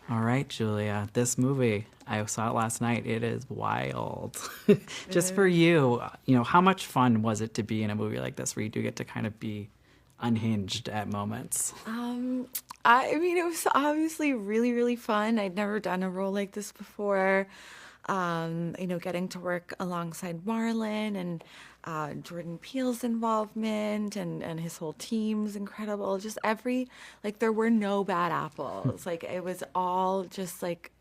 All right, Julia, this movie, I saw it last night. It is wild. Just for you, how much fun was it to be in a movie like this where you do get to kind of be unhinged at moments? I mean, it was obviously really, really fun. I'd never done a role like this before. Getting to work alongside Marlon and Jordan Peele's involvement and his whole team's incredible. Just there were no bad apples. Like, it was all just like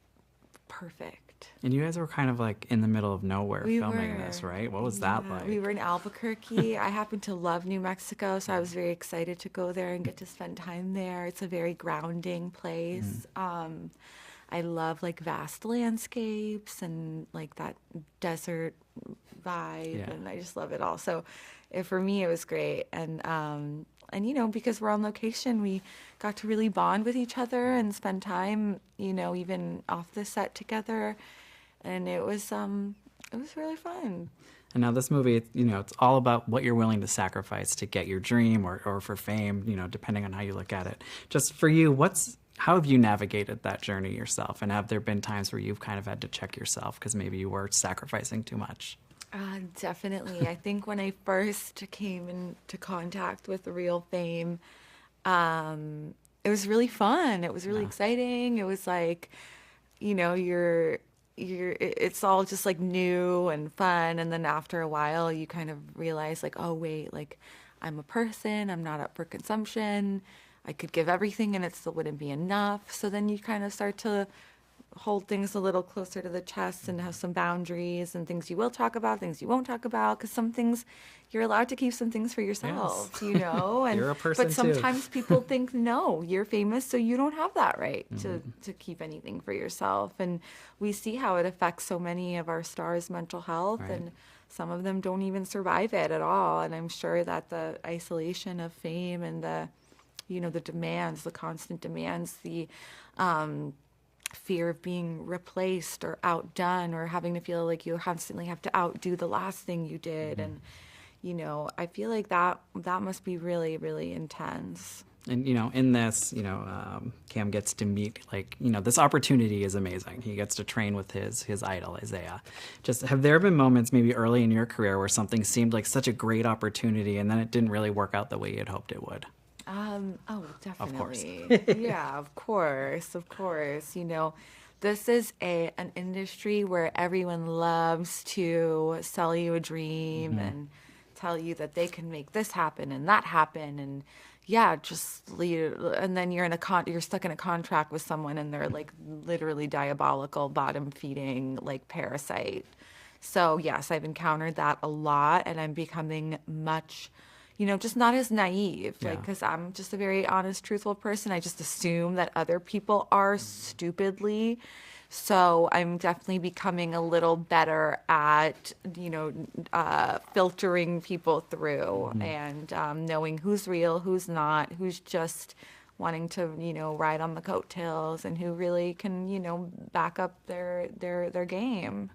perfect. And you guys were kind of like in the middle of nowhere We filming were, this, right? What was that yeah, we like? were in Albuquerque. I happen to love New Mexico, so I was very excited to go there and get to spend time there. It's a very grounding place. I love like vast landscapes and like that desert vibe, Yeah. and I just love it all. So, for me, it was great, and because we're on location, we got to really bond with each other and spend time, even off the set together, and it was really fun. And now this movie, it's all about what you're willing to sacrifice to get your dream or for fame, depending on how you look at it. Just for you, how have you navigated that journey yourself? And have there been times where you've kind of had to check yourself because maybe you were sacrificing too much? Definitely. I think when I first came into contact with the real fame, it was really fun. It was really Yeah. exciting. It was like, it's all just like new and fun. And then after a while, you kind of realize like, oh, wait, like I'm a person. I'm not up for consumption. I could give everything and it still wouldn't be enough. So then you kind of start to hold things a little closer to the chest and have some boundaries and things you will talk about, things you won't talk about, because some things you're allowed to keep some things for Yes. yourself, and You're a but person too. sometimes people think no, you're famous, so you don't have that right to keep anything for yourself. And we see how it affects so many of our stars' mental health, Right. and some of them don't even survive it at all. And I'm sure that the isolation of fame and the demands, the constant demands, the fear of being replaced or outdone or having to feel like you constantly have to outdo the last thing you did. And I feel like that must be really, really intense. And in this, Cam gets to meet this opportunity is amazing. He gets to train with his idol Isaiah. Just have there been moments maybe early in your career where something seemed like such a great opportunity and then it didn't really work out the way you had hoped it would? Oh, Of course. definitely. Yeah, of course, of course. This is an industry where everyone loves to sell you a dream and tell you that they can make this happen and that happen, and yeah, just lead. And then you're stuck in a contract with someone, and they're like literally diabolical, bottom feeding, like parasite. So yes, I've encountered that a lot, and I'm becoming much, just not as naive, like, Yeah. because I'm just a very honest, truthful person. I just assume that other people are stupidly. So I'm definitely becoming a little better at, filtering people through and knowing who's real, who's not, who's just wanting to, ride on the coattails, and who really can, back up their game.